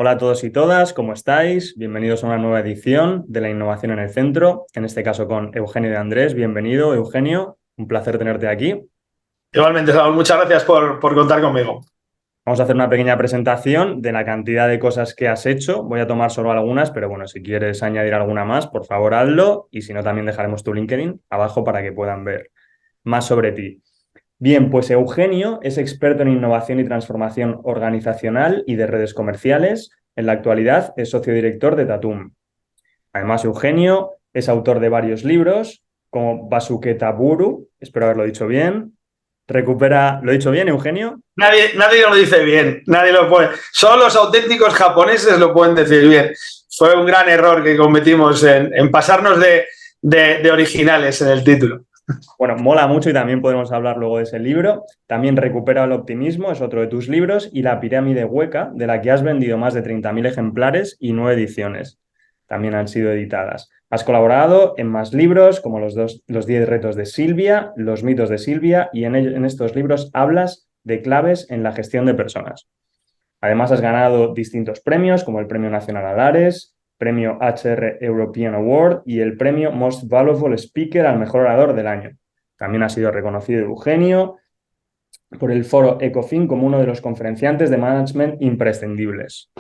Hola a todos y todas, ¿cómo estáis? Bienvenidos a una nueva edición de la innovación en el centro, en este caso con Eugenio de Andrés. Bienvenido, Eugenio, un placer tenerte aquí. Igualmente, Saúl, muchas gracias por contar conmigo. Vamos a hacer una pequeña presentación de la cantidad de cosas que has hecho. Voy a tomar solo algunas, pero bueno, si quieres añadir alguna más, por favor hazlo y si no, también dejaremos tu LinkedIn abajo para que puedan ver más sobre ti. Bien, pues Eugenio es experto en innovación y transformación organizacional y de redes comerciales. En la actualidad es socio director de Tatum. Además, Eugenio es autor de varios libros, como Basuketa Buru, espero haberlo dicho bien. Recupera, ¿lo he dicho bien, Eugenio? Nadie lo dice bien, nadie lo puede. Solo los auténticos japoneses lo pueden decir bien. Fue un gran error que cometimos en pasarnos de originales en el título. Bueno, mola mucho y también podemos hablar luego de ese libro. También Recupera el optimismo, es otro de tus libros, y La pirámide hueca, de la que has vendido más de 30.000 ejemplares y 9 ediciones. También han sido editadas. Has colaborado en más libros, como los 10 retos de Silvia, Los mitos de Silvia, y en estos libros hablas de claves en la gestión de personas. Además, has ganado distintos premios, como el Premio Nacional Alares, Premio HR European Award y el Premio Most Valuable Speaker al Mejor Orador del Año. También ha sido reconocido Eugenio por el foro Ecofin como uno de los conferenciantes de management imprescindibles.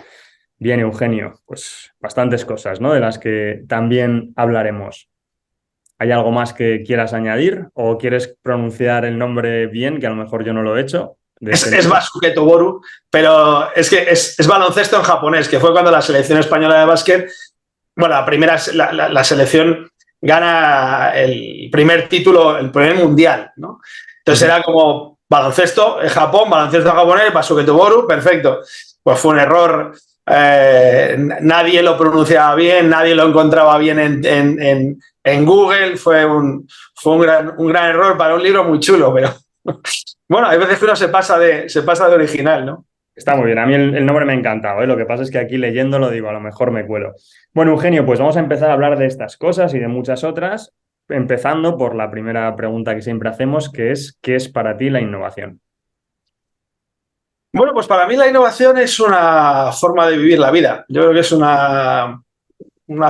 Bien, Eugenio, pues bastantes cosas, ¿no? De las que también hablaremos. ¿Hay algo más que quieras añadir o quieres pronunciar el nombre bien, que a lo mejor yo no lo he hecho, de este Es libro? Basuketo Boru, pero es que es baloncesto en japonés, que fue cuando la selección española de básquet, bueno, la selección gana el primer título, el primer mundial, ¿no? Entonces era como baloncesto en Japón, baloncesto en japonés, Basuketo Boru, perfecto. Pues fue un error, nadie lo pronunciaba bien, nadie lo encontraba bien en Google, fue un gran error para un libro muy chulo, pero bueno, hay veces que uno se pasa de original, ¿no? Está muy bien, a mí el nombre me ha encantado, ¿eh? Lo que pasa es que aquí leyéndolo digo, a lo mejor me cuelo. Bueno, Eugenio, pues vamos a empezar a hablar de estas cosas y de muchas otras, empezando por la primera pregunta que siempre hacemos, que es, ¿qué es para ti la innovación? Bueno, pues para mí la innovación es una forma de vivir la vida. Yo creo que es una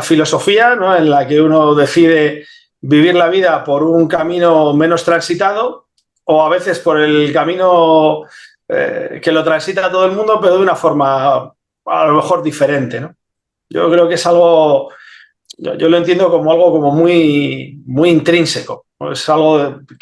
filosofía, ¿no?, en la que uno decide vivir la vida por un camino menos transitado o a veces por el camino que lo transita todo el mundo, pero de una forma a lo mejor diferente, ¿no? Yo creo que es algo, yo lo entiendo como algo como muy intrínseco, ¿no? Es algo de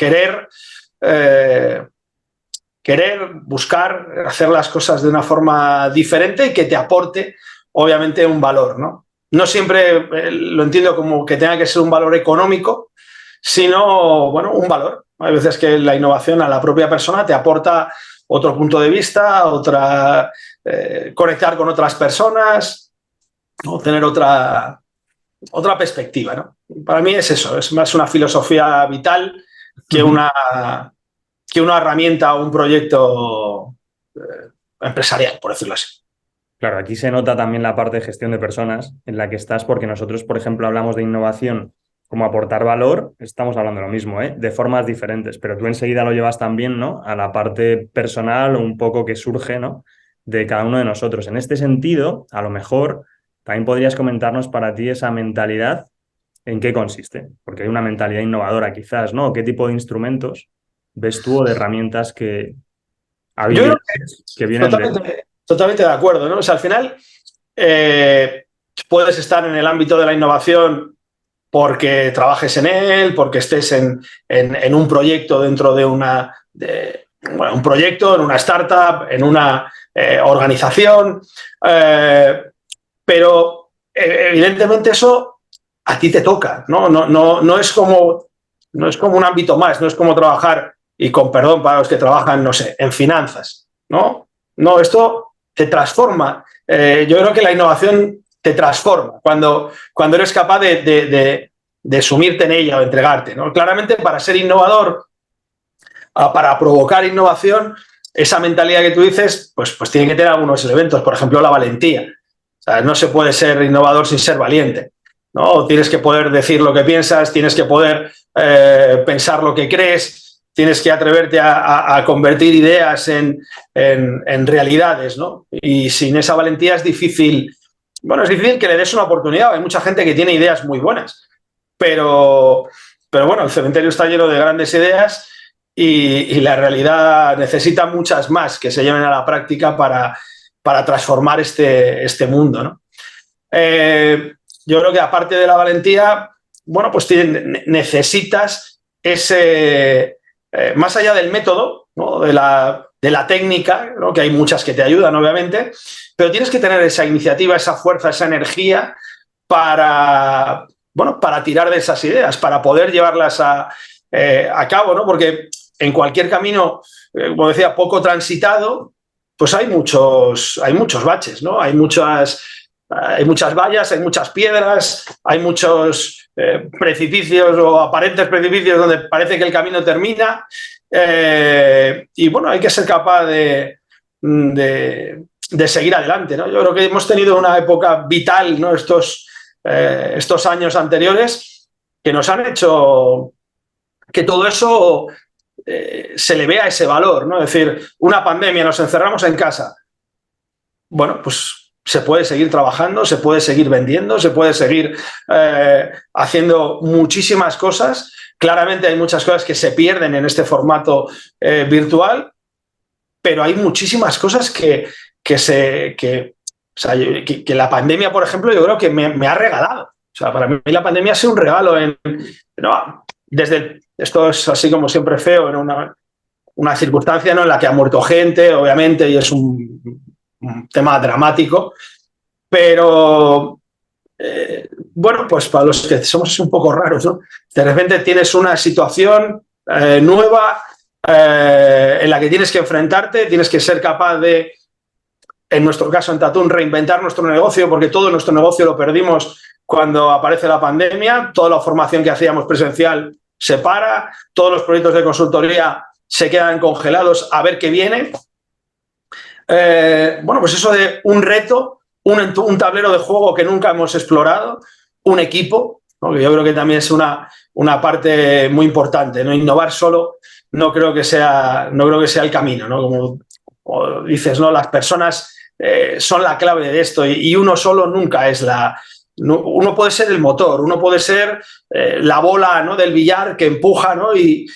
querer, buscar, hacer las cosas de una forma diferente y que te aporte, obviamente, un valor, ¿no? No siempre lo entiendo como que tenga que ser un valor económico, sino, bueno, un valor. Hay veces que la innovación a la propia persona te aporta otro punto de vista, conectar con otras personas, ¿no?, tener otra perspectiva, ¿no? Para mí es eso, es más una filosofía vital que Ujú. una herramienta o un proyecto empresarial, por decirlo así. Claro, aquí se nota también la parte de gestión de personas en la que estás, porque nosotros, por ejemplo, hablamos de innovación como aportar valor, estamos hablando de lo mismo, ¿eh? De formas diferentes, pero tú enseguida lo llevas también, ¿no?, a la parte personal o un poco que surge, ¿no?, de cada uno de nosotros. En este sentido, a lo mejor también podrías comentarnos para ti esa mentalidad, ¿en qué consiste? Porque hay una mentalidad innovadora quizás, ¿no? ¿Qué tipo de instrumentos ves tú o de herramientas Yo creo habilidades que que vienen de... totalmente de acuerdo, ¿no? O sea, al final puedes estar en el ámbito de la innovación porque trabajes en él, porque estés en un proyecto dentro de un proyecto, en una startup, en una organización, pero evidentemente eso a ti te toca, ¿no? No es como un ámbito más, no es como trabajar, y con perdón para los que trabajan, no sé, en finanzas, ¿no? No, esto te transforma. Yo creo que la innovación te transforma cuando eres capaz de sumirte en ella o entregarte, ¿no? Claramente, para ser innovador, para provocar innovación, esa mentalidad que tú dices, pues tiene que tener algunos elementos, por ejemplo, la valentía. O sea, no se puede ser innovador sin ser valiente, ¿no? Tienes que poder decir lo que piensas, tienes que poder pensar lo que crees, tienes que atreverte a convertir ideas en realidades, ¿no? Y sin esa valentía es difícil, bueno, es difícil que le des una oportunidad. Hay mucha gente que tiene ideas muy buenas, pero bueno, el cementerio está lleno de grandes ideas y la realidad necesita muchas más que se lleven a la práctica para transformar este mundo, ¿no? Yo creo que aparte de la valentía, bueno, pues necesitas ese, más allá del método, ¿no? de la técnica, ¿no? Que hay muchas que te ayudan, obviamente, pero tienes que tener esa iniciativa, esa fuerza, esa energía para, bueno, para tirar de esas ideas, para poder llevarlas a cabo, ¿no? Porque en cualquier camino, como decía, poco transitado, pues hay muchos baches, ¿no? Hay muchas vallas, hay muchas piedras, hay muchos precipicios o aparentes precipicios donde parece que el camino termina. Y bueno, hay que ser capaz de seguir adelante, ¿no? Yo creo que hemos tenido una época vital, ¿no? Estos años anteriores que nos han hecho que todo eso se le vea ese valor, ¿no? Es decir, una pandemia, nos encerramos en casa. Bueno, pues se puede seguir trabajando, se puede seguir vendiendo, se puede seguir haciendo muchísimas cosas. Claramente hay muchas cosas que se pierden en este formato virtual, pero hay muchísimas cosas que la pandemia, por ejemplo, yo creo que me ha regalado. O sea, para mí la pandemia ha sido un regalo. ¿No? Esto es así como siempre feo, en una circunstancia, ¿no? En la que ha muerto gente, obviamente, y es un tema dramático, pero bueno, pues para los que somos un poco raros, ¿no? De repente tienes una situación nueva en la que tienes que enfrentarte, tienes que ser capaz de, en nuestro caso en Tatún, reinventar nuestro negocio, porque todo nuestro negocio lo perdimos cuando aparece la pandemia. Toda la formación que hacíamos presencial se para, todos los proyectos de consultoría se quedan congelados a ver qué viene. Bueno, pues eso de un reto, un tablero de juego que nunca hemos explorado, un equipo, ¿no? Que yo creo que también es una parte muy importante, ¿no? Innovar solo no creo que sea el camino, ¿no? Como dices, ¿no? Las personas son la clave de esto y uno solo nunca es uno puede ser el motor, uno puede ser la bola, ¿no? Del billar que empuja, ¿no? y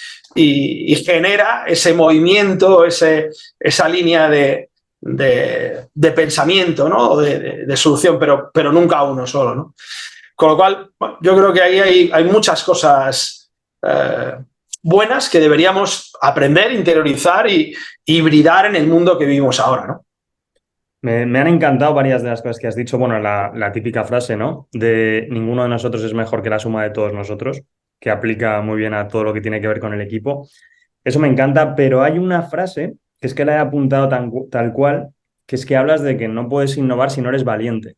genera ese movimiento, esa línea de pensamiento, ¿no? de solución, pero nunca uno solo, ¿no? Con lo cual, bueno, yo creo que ahí hay muchas cosas buenas que deberíamos aprender, interiorizar y hibridar en el mundo que vivimos ahora, ¿no? Me han encantado varias de las cosas que has dicho. Bueno, la típica frase, ¿no? De ninguno de nosotros es mejor que la suma de todos nosotros, que aplica muy bien a todo lo que tiene que ver con el equipo. Eso me encanta, pero hay una frase que es que la he apuntado tal cual, que es que hablas de que no puedes innovar si no eres valiente.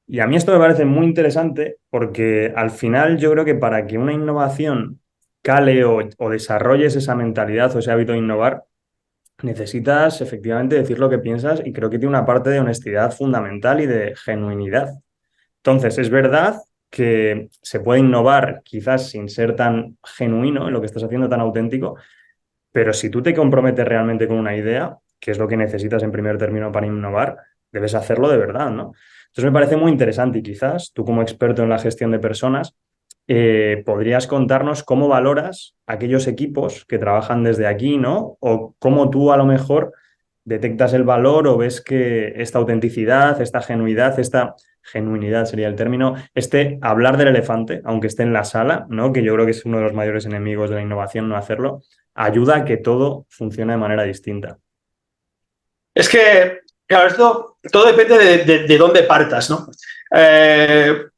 Y a mí esto me parece muy interesante porque al final yo creo que para que una innovación cale o desarrolles esa mentalidad o ese hábito de innovar, necesitas efectivamente decir lo que piensas y creo que tiene una parte de honestidad fundamental y de genuinidad. Entonces, es verdad que se puede innovar quizás sin ser tan genuino en lo que estás haciendo, tan auténtico, pero si tú te comprometes realmente con una idea, que es lo que necesitas en primer término para innovar, debes hacerlo de verdad, ¿no? Entonces me parece muy interesante y quizás tú como experto en la gestión de personas podrías contarnos cómo valoras aquellos equipos que trabajan desde aquí, ¿no? O cómo tú a lo mejor detectas el valor o ves que esta autenticidad, esta genuinidad sería el término, hablar del elefante, aunque esté en la sala, ¿no? Que yo creo que es uno de los mayores enemigos de la innovación, no hacerlo, ayuda a que todo funcione de manera distinta. Es que, claro, todo depende de dónde partas, ¿no?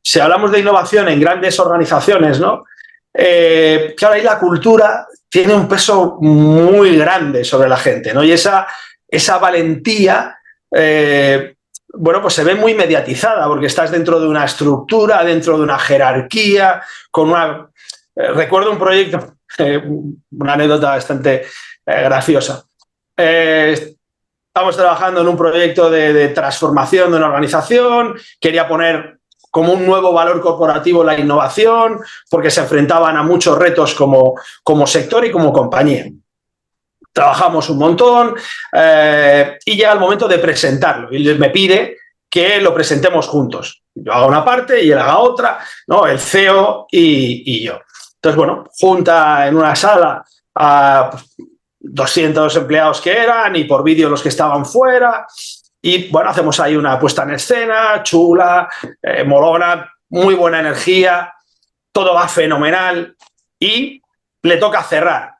Si hablamos de innovación en grandes organizaciones, ¿no? Claro, ahí la cultura tiene un peso muy grande sobre la gente, ¿no? Y esa valentía, bueno, pues se ve muy mediatizada porque estás dentro de una estructura, dentro de una jerarquía, recuerdo un proyecto, una anécdota bastante graciosa. Estamos trabajando en un proyecto de transformación de una organización, quería poner como un nuevo valor corporativo la innovación, porque se enfrentaban a muchos retos como sector y como compañía. Trabajamos un montón y llega el momento de presentarlo. Y me pide que lo presentemos juntos. Yo haga una parte y él haga otra, ¿no? El CEO y yo. Entonces, bueno, junta en una sala a 200 empleados que eran y por vídeo los que estaban fuera. Y bueno, hacemos ahí una puesta en escena chula, molona, muy buena energía, todo va fenomenal y le toca cerrar.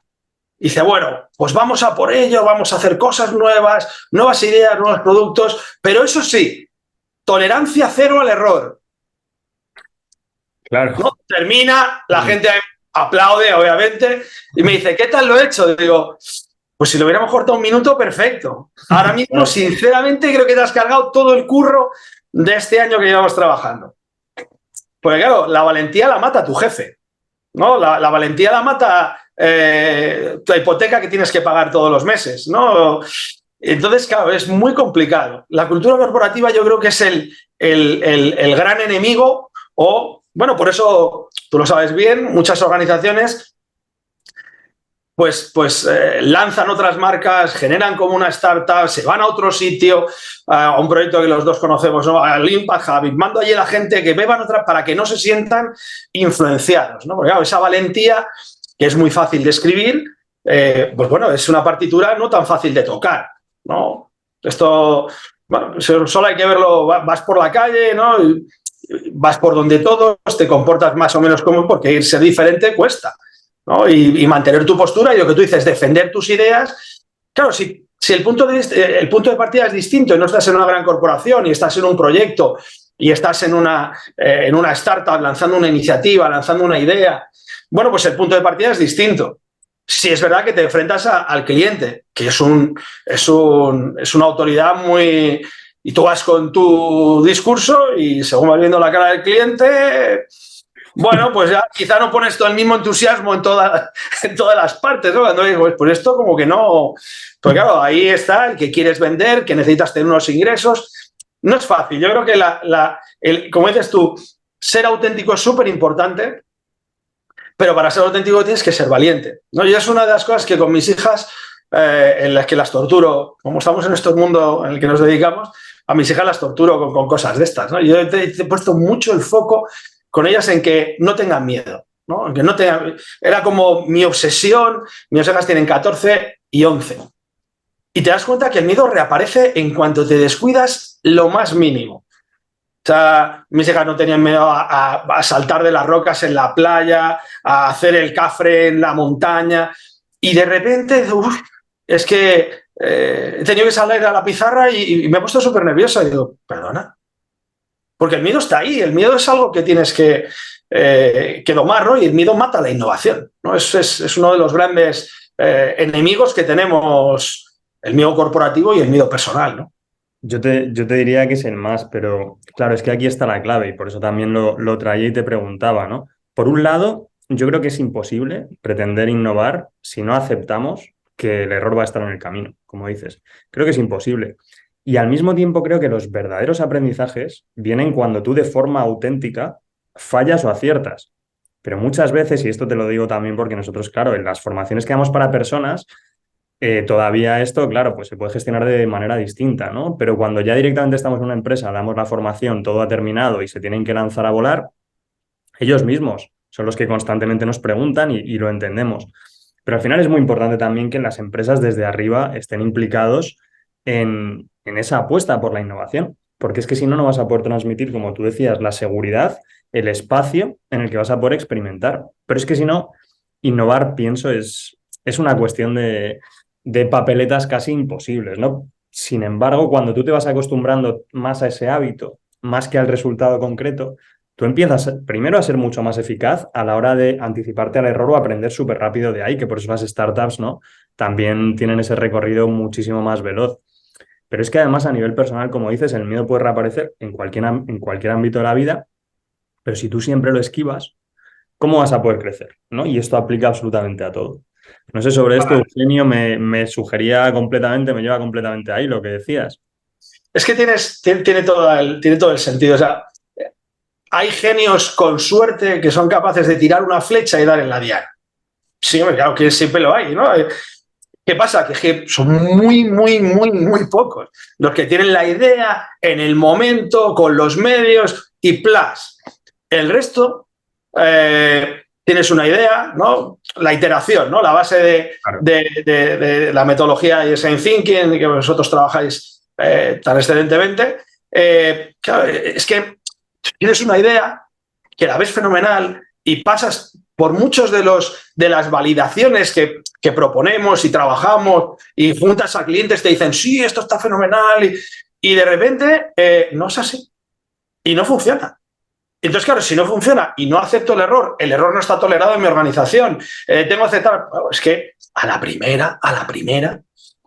Dice, bueno, pues vamos a por ello, vamos a hacer cosas nuevas, nuevas ideas, nuevos productos, pero eso sí, tolerancia cero al error. Claro. ¿No? Termina, la gente aplaude, obviamente, y me dice, ¿qué tal lo he hecho? Digo, pues si lo hubiéramos cortado un minuto, perfecto. Ahora mismo, sinceramente, creo que te has cargado todo el curro de este año que llevamos trabajando. Porque claro, la valentía la mata tu jefe, ¿no? La valentía la mata tu hipoteca que tienes que pagar todos los meses, ¿no? Entonces, claro, es muy complicado. La cultura corporativa yo creo que es el gran enemigo o, bueno, por eso, tú lo sabes bien, muchas organizaciones pues lanzan otras marcas, generan como una startup, se van a otro sitio, a un proyecto que los dos conocemos, ¿no? Al Impact Hub, mando allí a la gente que beban otras para que no se sientan influenciados, ¿no? Porque claro, esa valentía, que es muy fácil de escribir, pues bueno, es una partitura no tan fácil de tocar, ¿no? Esto, bueno, solo hay que verlo, vas por la calle, ¿no? Vas por donde todos, te comportas más o menos como, porque irse diferente cuesta, ¿no? Y mantener tu postura y lo que tú dices, defender tus ideas. Claro, si el punto de partida es distinto y no estás en una gran corporación y estás en un proyecto y estás en una startup lanzando una iniciativa, lanzando una idea, bueno, pues el punto de partida es distinto. Si es verdad que te enfrentas al cliente, que es una autoridad muy... Y tú vas con tu discurso y según vas viendo la cara del cliente... Bueno, pues ya quizá no pones todo el mismo entusiasmo en todas las partes, ¿no? Cuando digo, pues esto como que no... Pues claro, ahí está el que quieres vender, que necesitas tener unos ingresos. No es fácil. Yo creo que, como dices tú, ser auténtico es súper importante, pero para ser auténtico tienes que ser valiente, ¿no? Y es una de las cosas que con mis hijas, en las que las torturo, como estamos en este mundo en el que nos dedicamos, a mis hijas las torturo con cosas de estas, ¿no? Yo he puesto mucho el foco con ellas en que no tengan miedo, ¿no? En que no tengan... Era como mi obsesión, mis hijas tienen 14 y 11. Y te das cuenta que el miedo reaparece en cuanto te descuidas lo más mínimo. O sea, mis hijas no tenían miedo a saltar de las rocas en la playa, a hacer el cafre en la montaña. Y de repente, es que he tenido que salir a la pizarra y me he puesto súper nerviosa. Y digo, perdona. Porque el miedo está ahí, el miedo es algo que tienes que domar, ¿no? Y el miedo mata la innovación, ¿no? Es uno de los grandes enemigos que tenemos, el miedo corporativo y el miedo personal, ¿no? Yo te diría que es el más, pero claro, es que aquí está la clave y por eso también lo traía y te preguntaba, ¿no? Por un lado, yo creo que es imposible pretender innovar si no aceptamos que el error va a estar en el camino, como dices. Creo que es imposible. Y al mismo tiempo creo que los verdaderos aprendizajes vienen cuando tú de forma auténtica fallas o aciertas. Pero muchas veces, y esto te lo digo también porque nosotros, claro, en las formaciones que damos para personas, todavía esto, claro, pues se puede gestionar de manera distinta, ¿no? Pero cuando ya directamente estamos en una empresa, damos la formación, todo ha terminado y se tienen que lanzar a volar, ellos mismos son los que constantemente nos preguntan y lo entendemos. Pero al final es muy importante también que las empresas desde arriba estén implicados en esa apuesta por la innovación, porque es que si no, no vas a poder transmitir, como tú decías, la seguridad, el espacio en el que vas a poder experimentar. Pero es que si no, innovar, pienso, es una cuestión de papeletas casi imposibles, ¿no? Sin embargo, cuando tú te vas acostumbrando más a ese hábito, más que al resultado concreto, tú empiezas primero a ser mucho más eficaz a la hora de anticiparte al error o aprender súper rápido de ahí, que por eso las startups, ¿no? También tienen ese recorrido muchísimo más veloz. Pero es que además a nivel personal, como dices, el miedo puede reaparecer en cualquier ámbito de la vida, pero si tú siempre lo esquivas, ¿cómo vas a poder crecer? ¿No? Y esto aplica absolutamente a todo. No sé, sobre esto, Eugenio, me sugería completamente, me lleva completamente ahí lo que decías. Es que tiene todo el sentido. O sea, hay genios con suerte que son capaces de tirar una flecha y dar en la diana. Sí, claro que siempre lo hay, ¿no? ¿Qué pasa? Que son muy pocos los que tienen la idea en el momento, con los medios y +. El resto, tienes una idea, ¿no? La iteración, ¿no? La base de la metodología y design thinking que vosotros trabajáis tan excelentemente. Claro, es que tienes una idea que la ves fenomenal y pasas por muchos de las validaciones que proponemos y trabajamos y juntas a clientes te dicen, sí, esto está fenomenal y de repente no es así y no funciona. Entonces, claro, si no funciona y no acepto el error no está tolerado en mi organización, tengo que aceptar, es que a la primera,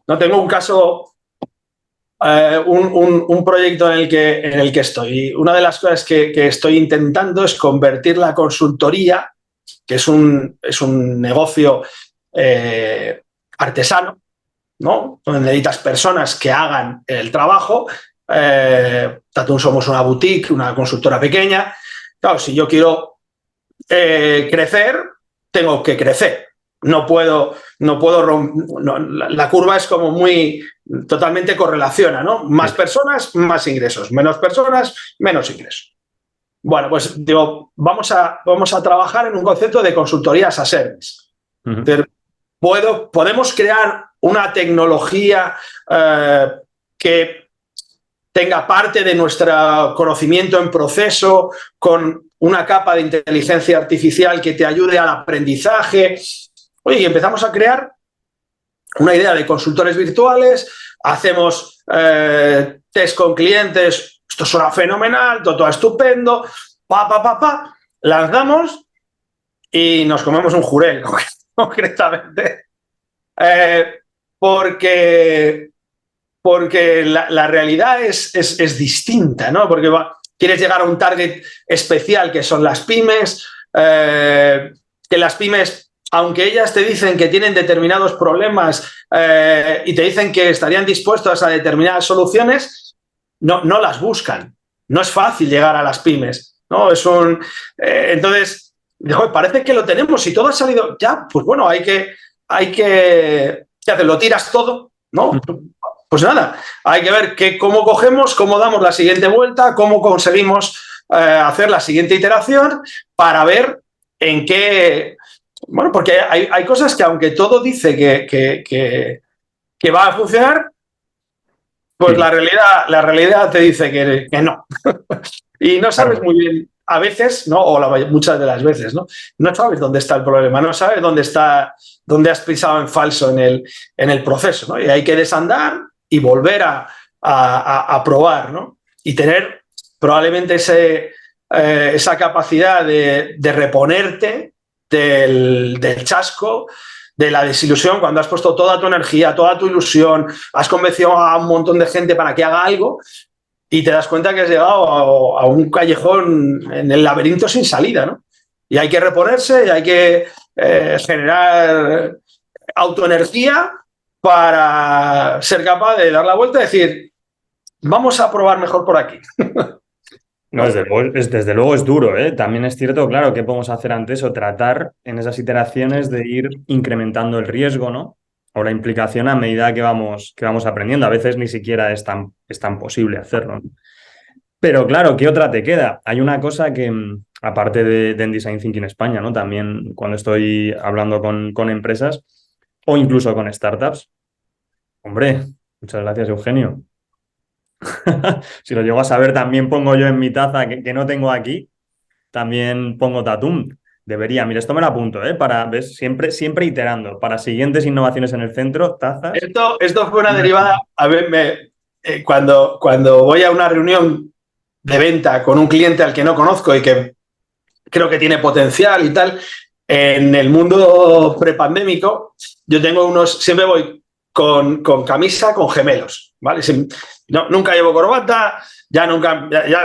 no tengo un caso, un proyecto en el que estoy. Una de las cosas que estoy intentando es convertir la consultoría, que es un negocio artesano, ¿no? Donde necesitas personas que hagan el trabajo. Tatum somos una boutique, una consultora pequeña. Claro, si yo quiero crecer, tengo que crecer. No puedo la curva es como totalmente correlaciona, ¿no? Más personas, más ingresos. Menos personas, menos ingresos. Bueno, pues digo, vamos a trabajar en un concepto de consultoría as a service. Podemos crear una tecnología que tenga parte de nuestro conocimiento en proceso, con una capa de inteligencia artificial que te ayude al aprendizaje. Oye, y empezamos a crear una idea de consultores virtuales, hacemos test con clientes, esto suena fenomenal, todo estupendo, lanzamos y nos comemos un jurel, concretamente. Porque la realidad es distinta, ¿no? Porque quieres llegar a un target especial que son las pymes, que las pymes, aunque ellas te dicen que tienen determinados problemas y te dicen que estarían dispuestos a determinadas soluciones, no las buscan. No es fácil llegar a las pymes, ¿no? Entonces, parece que lo tenemos y todo ha salido ya, pues bueno, hay que ¿qué haces? ¿Lo tiras todo? ¿No? Pues nada, hay que ver cómo cogemos, cómo damos la siguiente vuelta, cómo conseguimos hacer la siguiente iteración para ver en qué... Bueno, porque hay cosas que aunque todo dice que va a funcionar, pues sí. la realidad te dice que no. Y no sabes muy bien, a veces, ¿no? O muchas de las veces, ¿no? No sabes dónde está el problema, no sabes dónde has pisado en falso en el proceso, ¿no? Y hay que desandar y volver a probar, ¿no? Y tener probablemente esa capacidad de reponerte del chasco, de la desilusión, cuando has puesto toda tu energía, toda tu ilusión, has convencido a un montón de gente para que haga algo y te das cuenta que has llegado a un callejón en el laberinto sin salida, ¿no? Y hay que reponerse y hay que generar autoenergía para ser capaz de dar la vuelta y decir, vamos a probar mejor por aquí. No, desde luego es duro, ¿eh? También es cierto, claro, ¿qué podemos hacer ante eso? Tratar en esas iteraciones de ir incrementando el riesgo, ¿no? O la implicación a medida que vamos aprendiendo. A veces ni siquiera es tan posible hacerlo, ¿no? Pero claro, ¿qué otra te queda? Hay una cosa que, aparte de Design Thinking España, ¿no? También cuando estoy hablando con empresas o incluso con startups. Hombre, muchas gracias, Eugenio. Si lo llego a saber, también pongo yo en mi taza que no tengo aquí, también pongo Tatum. Debería, mira, esto me lo apunto, ¿ves? Siempre iterando. Para siguientes innovaciones en el centro, tazas. Esto fue una derivada. A ver, cuando voy a una reunión de venta con un cliente al que no conozco y que creo que tiene potencial y tal, en el mundo prepandémico, yo tengo siempre voy con camisa, con gemelos, ¿vale? Nunca llevo corbata, ya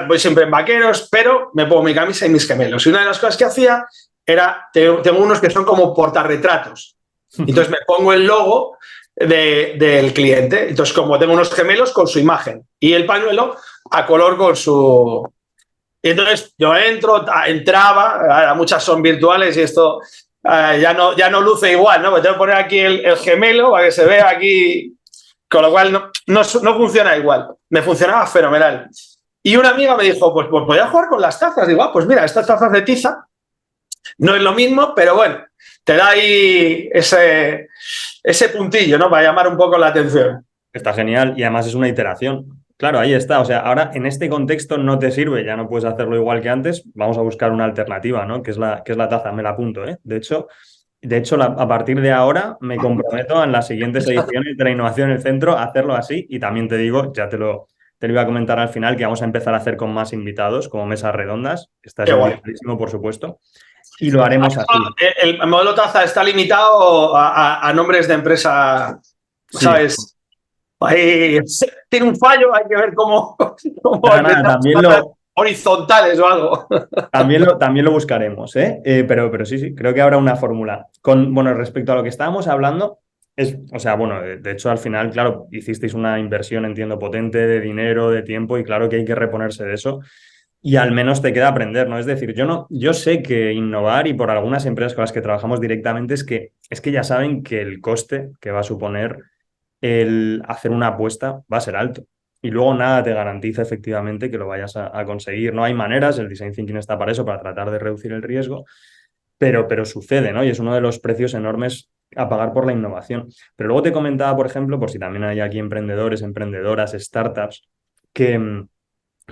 voy siempre en vaqueros, pero me pongo mi camisa y mis gemelos. Y una de las cosas que hacía era, tengo unos que son como portarretratos. Entonces me pongo el logo del cliente. Entonces, como tengo unos gemelos con su imagen y el pañuelo a color con su Y entonces yo entraba, ahora muchas son virtuales y esto ya no luce igual, ¿no? Porque tengo que poner aquí el gemelo para que se vea aquí, con lo cual no funciona igual. Me funcionaba fenomenal. Y una amiga me dijo, pues podía jugar con las tazas. Digo, pues mira, estas tazas de tiza no es lo mismo, pero bueno, te da ahí ese puntillo, ¿no? Para llamar un poco la atención. Está genial y además es una iteración. Claro, ahí está. O sea, ahora en este contexto no te sirve, ya no puedes hacerlo igual que antes. Vamos a buscar una alternativa, ¿no? Que es la taza, me la apunto, ¿eh? De hecho, a partir de ahora me comprometo en las siguientes ediciones de la innovación en el centro a hacerlo así. Y también te digo, ya te lo iba a comentar al final, que vamos a empezar a hacer con más invitados, como mesas redondas. Estás Qué guay. invitadísimo, por supuesto. Y lo haremos así. El modelo taza está limitado a nombres de empresa, ¿sabes? Sí. Ahí tiene un fallo, hay que ver cómo Nada, horizontales o algo. también lo buscaremos, ¿eh? Pero sí, creo que habrá una fórmula. Bueno, respecto a lo que estábamos hablando, o sea, bueno, de hecho al final, claro, hicisteis una inversión, entiendo, potente de dinero, de tiempo, y claro que hay que reponerse de eso. Y al menos te queda aprender, ¿no? Es decir, yo sé que innovar, y por algunas empresas con las que trabajamos directamente, es que ya saben que el coste que va a suponer el hacer una apuesta va a ser alto. Y luego nada te garantiza efectivamente que lo vayas a conseguir. No hay maneras, el design thinking está para eso, para tratar de reducir el riesgo, pero sucede, ¿no? Y es uno de los precios enormes a pagar por la innovación. Pero luego te comentaba, por ejemplo, por si también hay aquí emprendedores, emprendedoras, startups, que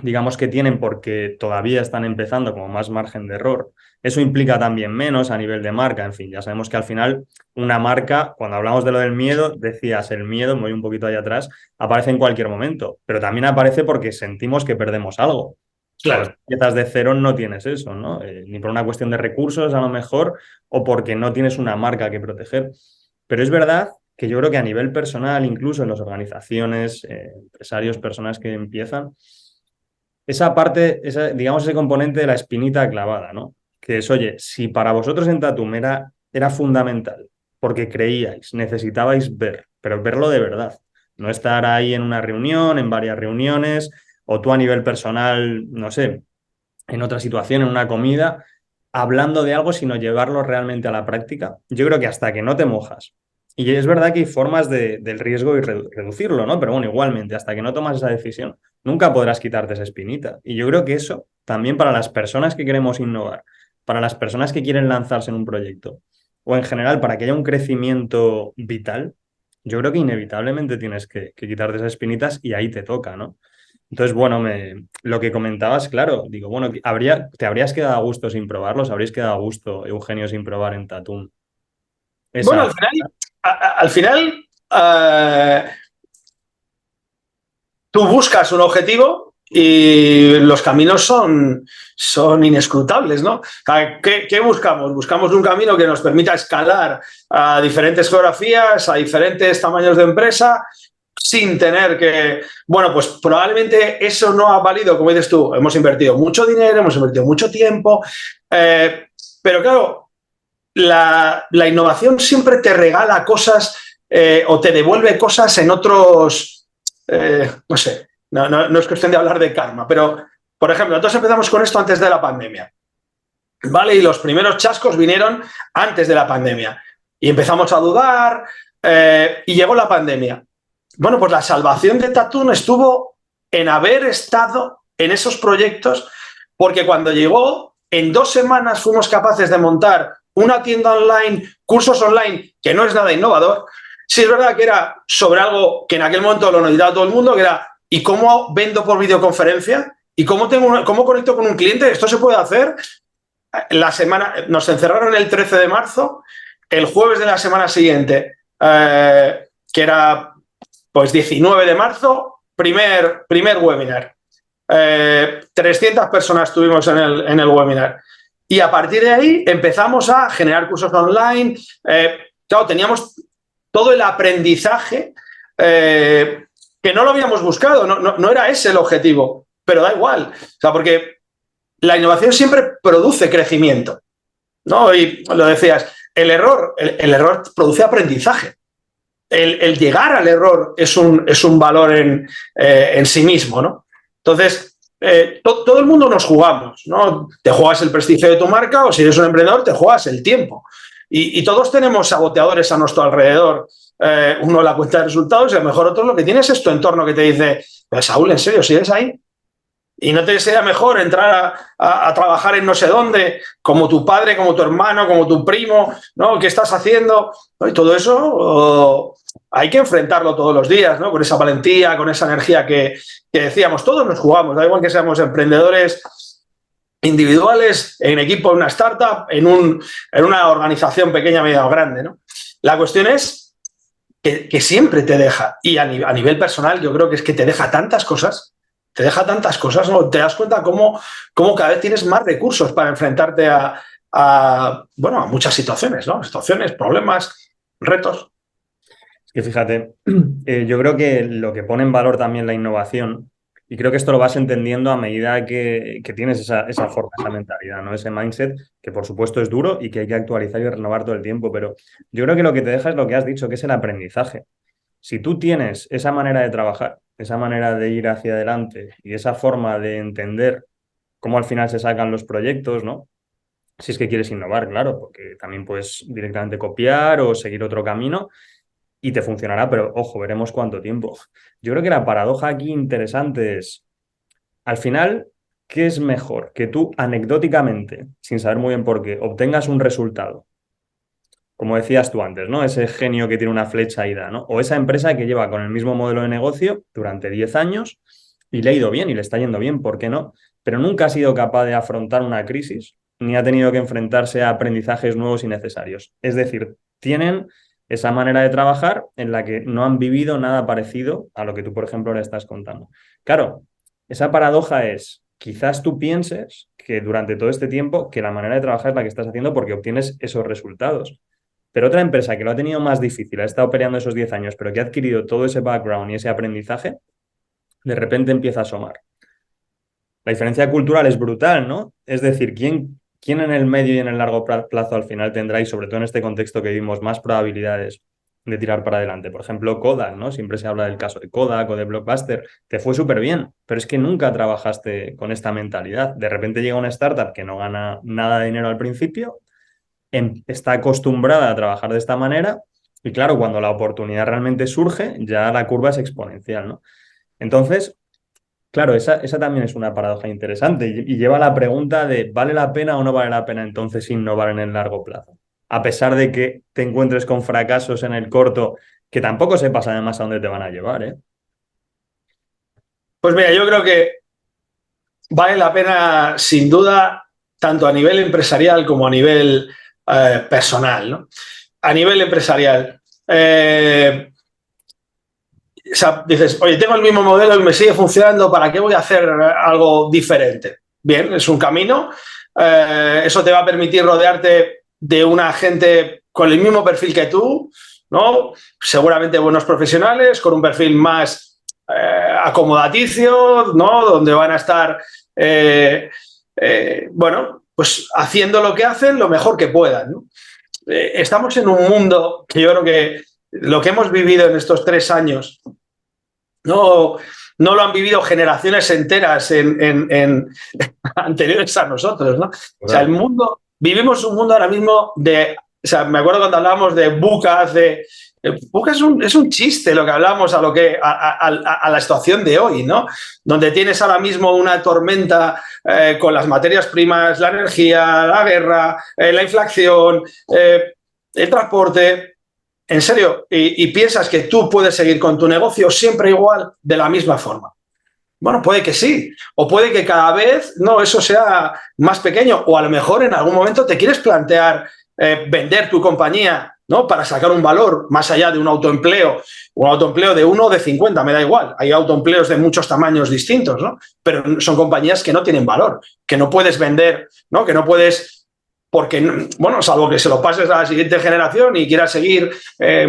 digamos que tienen, porque todavía están empezando, como más margen de error. Eso implica también menos a nivel de marca. En fin, ya sabemos que al final una marca, cuando hablamos de lo del miedo, decías, el miedo, me voy un poquito allá atrás, aparece en cualquier momento, pero también aparece porque sentimos que perdemos algo. Cuando Claro. empiezas de cero no tienes eso, ¿no? Ni por una cuestión de recursos a lo mejor, o porque no tienes una marca que proteger. Pero es verdad que yo creo que a nivel personal, incluso en las organizaciones, empresarios, personas que empiezan, esa parte, digamos, ese componente de la espinita clavada, ¿no? Que es, oye, si para vosotros en Tatum era fundamental, porque creíais, necesitabais ver, pero verlo de verdad, no estar ahí en una reunión, en varias reuniones, o tú a nivel personal, no sé, en otra situación, en una comida, hablando de algo, sino llevarlo realmente a la práctica. Yo creo que hasta que no te mojas. Y es verdad que hay formas del riesgo y reducirlo, ¿no? Pero bueno, igualmente, hasta que no tomas esa decisión, nunca podrás quitarte esa espinita. Y yo creo que eso, también para las personas que queremos innovar, para las personas que quieren lanzarse en un proyecto, o en general para que haya un crecimiento vital, yo creo que inevitablemente tienes que quitarte esas espinitas y ahí te toca, ¿no? Entonces, bueno, lo que comentabas, claro, digo, bueno, ¿te habrías quedado a gusto sin probarlo? ¿Os habríais quedado a gusto, Eugenio, sin probar en Tatum? Bueno, Esa. al final tú buscas un objetivo y los caminos son inescrutables, ¿no? ¿Qué buscamos? Buscamos un camino que nos permita escalar a diferentes geografías, a diferentes tamaños de empresa, sin tener que... Bueno, pues probablemente eso no ha valido, como dices tú, hemos invertido mucho dinero, hemos invertido mucho tiempo, pero claro, la innovación siempre te regala cosas o te devuelve cosas en otros... no sé, no es cuestión de hablar de karma, pero, por ejemplo, nosotros empezamos con esto antes de la pandemia, ¿vale? Y los primeros chascos vinieron antes de la pandemia. Y empezamos a dudar y llegó la pandemia. Bueno, pues la salvación de Tatum estuvo en haber estado en esos proyectos, porque cuando llegó, en 2 semanas fuimos capaces de montar una tienda online, cursos online, que no es nada innovador. Sí es verdad que era sobre algo que en aquel momento lo necesitaba todo el mundo, que era ¿y cómo vendo por videoconferencia? ¿Y cómo conecto con un cliente? ¿Esto se puede hacer? Nos encerraron el 13 de marzo, el jueves de la semana siguiente, que era pues 19 de marzo, primer webinar. 300 personas tuvimos en el webinar. Y a partir de ahí empezamos a generar cursos online. Claro, teníamos todo el aprendizaje que no lo habíamos buscado, no era ese el objetivo, pero da igual. O sea, porque la innovación siempre produce crecimiento, ¿no? Y lo decías, el error produce aprendizaje. El llegar al error es un valor en sí mismo, ¿no? Entonces, todo el mundo nos jugamos, ¿no? Te juegas el prestigio de tu marca o si eres un emprendedor te juegas el tiempo. Y todos tenemos saboteadores a nuestro alrededor. Uno la cuenta de resultados y a lo mejor otro lo que tienes es tu entorno que te dice, pero Saúl, ¿en serio sigues ahí? ¿Y no te sería mejor entrar a trabajar en no sé dónde, como tu padre, como tu hermano, como tu primo, ¿no? ¿Qué estás haciendo? ¿No? Y todo eso hay que enfrentarlo todos los días, ¿no? Con esa valentía, con esa energía que decíamos, todos nos jugamos, da igual que seamos emprendedores individuales, en equipo, en una startup, en una organización pequeña, media o grande, ¿no? La cuestión es que siempre te deja, y a nivel personal yo creo que es que te deja tantas cosas, ¿no? Te das cuenta cómo cada vez tienes más recursos para enfrentarte a muchas situaciones, ¿no? Situaciones, problemas, retos. Es que fíjate, yo creo que lo que pone en valor también la innovación, y creo que esto lo vas entendiendo a medida que tienes esa forma, esa mentalidad, ¿no? Ese mindset, que por supuesto es duro y que hay que actualizar y renovar todo el tiempo, pero yo creo que lo que te deja es lo que has dicho, que es el aprendizaje. Si tú tienes esa manera de trabajar, esa manera de ir hacia adelante y esa forma de entender cómo al final se sacan los proyectos, ¿no? Si es que quieres innovar, claro, porque también puedes directamente copiar o seguir otro camino y te funcionará, pero ojo, veremos cuánto tiempo. Yo creo que la paradoja aquí interesante es, al final, ¿qué es mejor? Que tú anecdóticamente, sin saber muy bien por qué, obtengas un resultado, como decías tú antes, ¿no? Ese genio que tiene una flecha y da, ¿no? O esa empresa que lleva con el mismo modelo de negocio durante 10 años y le ha ido bien y le está yendo bien, ¿por qué no? Pero nunca ha sido capaz de afrontar una crisis ni ha tenido que enfrentarse a aprendizajes nuevos y necesarios. Es decir, tienen esa manera de trabajar en la que no han vivido nada parecido a lo que tú, por ejemplo, le estás contando. Claro, esa paradoja es, quizás tú pienses que durante todo este tiempo que la manera de trabajar es la que estás haciendo porque obtienes esos resultados. Pero otra empresa que lo ha tenido más difícil, ha estado peleando esos 10 años, pero que ha adquirido todo ese background y ese aprendizaje, de repente empieza a asomar. La diferencia cultural es brutal, ¿no? Es decir, ¿quién en el medio y en el largo plazo al final tendrá, y sobre todo en este contexto que vivimos, más probabilidades de tirar para adelante? Por ejemplo, Kodak, ¿no? Siempre se habla del caso de Kodak o de Blockbuster. Te fue súper bien, pero es que nunca trabajaste con esta mentalidad. De repente llega una startup que no gana nada de dinero al principio, está acostumbrada a trabajar de esta manera y claro, cuando la oportunidad realmente surge, ya la curva es exponencial, ¿no? Entonces, claro, esa también es una paradoja interesante y lleva a la pregunta de ¿vale la pena o no vale la pena entonces innovar en el largo plazo? A pesar de que te encuentres con fracasos en el corto, que tampoco sepas además a dónde te van a llevar, ¿eh? Pues mira, yo creo que vale la pena, sin duda, tanto a nivel empresarial como a nivel personal, ¿no? A nivel empresarial, o sea, dices, oye, tengo el mismo modelo y me sigue funcionando, ¿para qué voy a hacer algo diferente? Bien, es un camino, eso te va a permitir rodearte de una gente con el mismo perfil que tú, ¿no? Seguramente buenos profesionales, con un perfil más acomodaticio, ¿no? Donde van a estar, pues haciendo lo que hacen lo mejor que puedan, ¿no? Estamos en un mundo que yo creo que lo que hemos vivido en estos 3 años no lo han vivido generaciones enteras anteriores a nosotros, ¿no? O sea, vivimos un mundo ahora mismo o sea, me acuerdo cuando hablábamos de VUCA, VUCA es un chiste lo que hablamos a la situación de hoy, ¿no? Donde tienes ahora mismo una tormenta con las materias primas, la energía, la guerra, la inflación, el transporte. En serio, y piensas que tú puedes seguir con tu negocio siempre igual, de la misma forma. Bueno, puede que sí, o puede que cada vez eso sea más pequeño, o a lo mejor en algún momento te quieres plantear vender tu compañía, ¿no? Para sacar un valor más allá de un autoempleo de 1 o de 50, me da igual. Hay autoempleos de muchos tamaños distintos, ¿no? Pero son compañías que no tienen valor, que no puedes vender, ¿no? Que no puedes... Porque, bueno, salvo que se lo pases a la siguiente generación y quieras seguir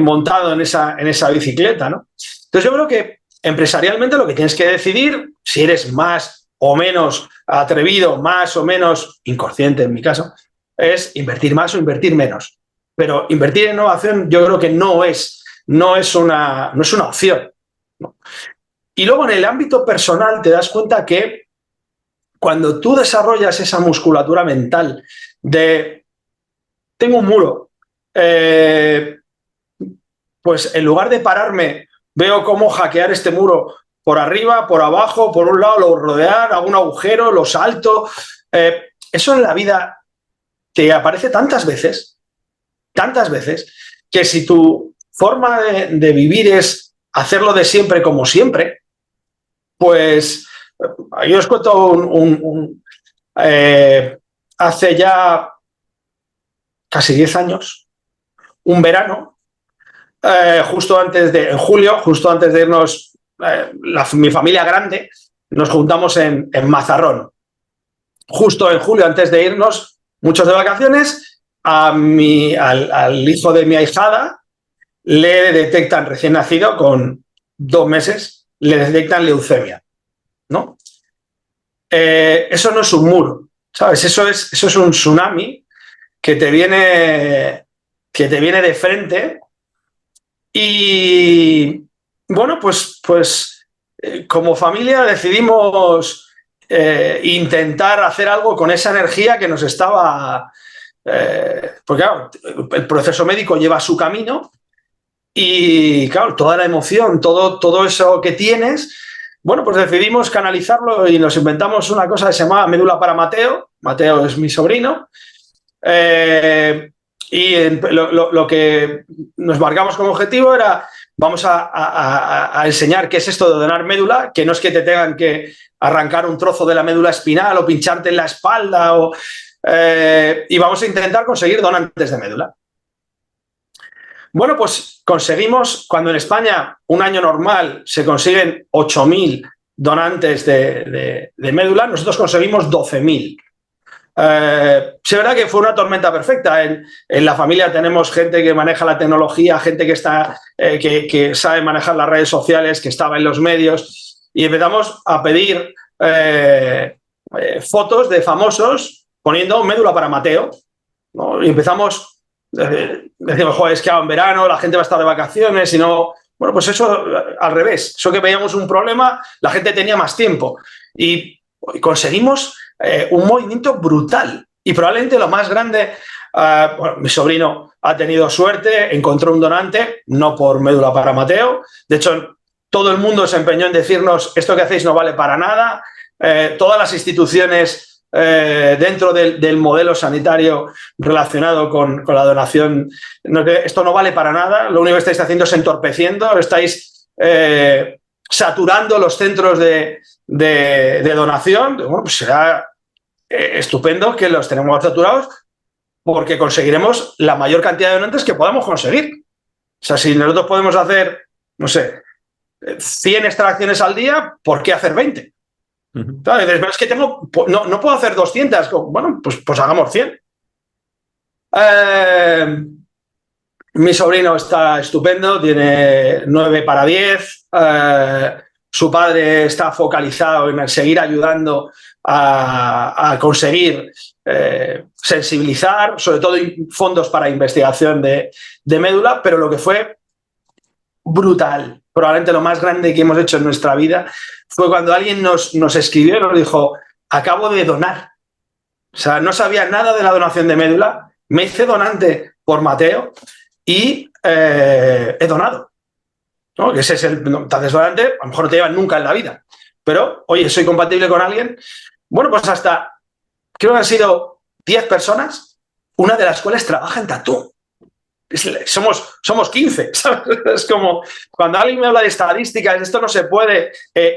montado en esa bicicleta, ¿no? Entonces yo creo que empresarialmente lo que tienes que decidir, si eres más o menos atrevido, más o menos inconsciente en mi caso, es invertir más o invertir menos. Pero invertir en innovación yo creo que no es una opción, ¿no? Y luego en el ámbito personal te das cuenta que cuando tú desarrollas esa musculatura mental de tengo un muro, pues en lugar de pararme, veo cómo hackear este muro por arriba, por abajo, por un lado lo rodear, hago un agujero, lo salto. Eso en la vida te aparece tantas veces, que si tu forma de vivir es hacerlo de siempre como siempre, pues yo os cuento hace ya casi 10 años, un verano, en julio, justo antes de irnos, mi familia grande, nos juntamos en Mazarrón. Justo en julio, antes de irnos, muchos de vacaciones, al hijo de mi ahijada le detectan recién nacido, con 2 meses, le detectan leucemia, ¿no? Eso no es un muro, ¿sabes? Eso es un tsunami que te viene de frente y, bueno, pues como familia decidimos intentar hacer algo con esa energía que nos estaba... porque claro, el proceso médico lleva su camino y claro, toda la emoción, todo eso que tienes, bueno, pues decidimos canalizarlo y nos inventamos una cosa que se llamaba médula para Mateo. Mateo es mi sobrino. Y lo que nos marcamos como objetivo era, vamos a enseñar qué es esto de donar médula, que no es que te tengan que arrancar un trozo de la médula espinal o pincharte en la espalda, y vamos a intentar conseguir donantes de médula. Bueno, pues conseguimos, cuando en España un año normal se consiguen 8.000 donantes de médula, nosotros conseguimos 12.000. Sí, es verdad que fue una tormenta perfecta. En la familia tenemos gente que maneja la tecnología, gente que sabe manejar las redes sociales, que estaba en los medios, y empezamos a pedir fotos de famosos poniendo médula para Mateo, ¿no? Y empezamos, decimos, joder, es que en verano la gente va a estar de vacaciones y no... Bueno, pues eso al revés. Eso que veíamos un problema, la gente tenía más tiempo. Y conseguimos un movimiento brutal. Y probablemente lo más grande, bueno, mi sobrino ha tenido suerte, encontró un donante, no por médula para Mateo. De hecho, todo el mundo se empeñó en decirnos, esto que hacéis no vale para nada. Todas las instituciones dentro del modelo sanitario relacionado con la donación, esto no vale para nada. Lo único que estáis haciendo es entorpeciendo, estáis saturando los centros de donación. Bueno, pues será estupendo que los tenemos saturados, porque conseguiremos la mayor cantidad de donantes que podamos conseguir. O sea, si nosotros podemos hacer, no sé, 100 extracciones al día, ¿por qué hacer 20? Claro, dices, es que no puedo hacer 200. Bueno, pues hagamos 100. Mi sobrino está estupendo, tiene 9 para 10. Su padre está focalizado en seguir ayudando a conseguir sensibilizar, sobre todo fondos para investigación de médula, pero lo que fue brutal, probablemente lo más grande que hemos hecho en nuestra vida, fue cuando alguien nos escribió y nos dijo, acabo de donar. O sea, no sabía nada de la donación de médula, me hice donante por Mateo y he donado, ¿no? Que ese es te haces donante, a lo mejor no te llevan nunca en la vida, pero, oye, soy compatible con alguien. Bueno, pues hasta, creo que han sido 10 personas, una de las cuales trabaja en Tatú. Somos 15, ¿sabes? Es como cuando alguien me habla de estadísticas, esto no se puede.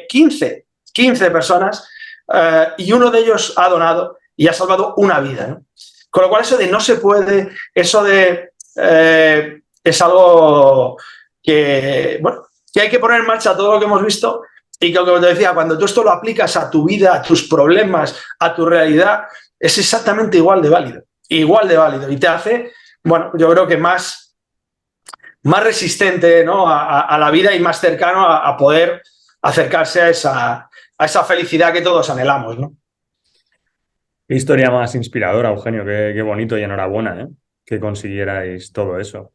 15 personas, y uno de ellos ha donado y ha salvado una vida, ¿no? Con lo cual eso de no se puede, eso de es algo que, bueno, que hay que poner en marcha todo lo que hemos visto, y que, como te decía, cuando tú esto lo aplicas a tu vida, a tus problemas, a tu realidad, es exactamente igual de válido, y te hace, bueno, yo creo que más resistente, ¿no?, a la vida, y más cercano a poder acercarse a esa felicidad que todos anhelamos, ¿no? Qué historia más inspiradora, Eugenio, qué bonito y enhorabuena, ¿eh? Que consiguierais todo eso.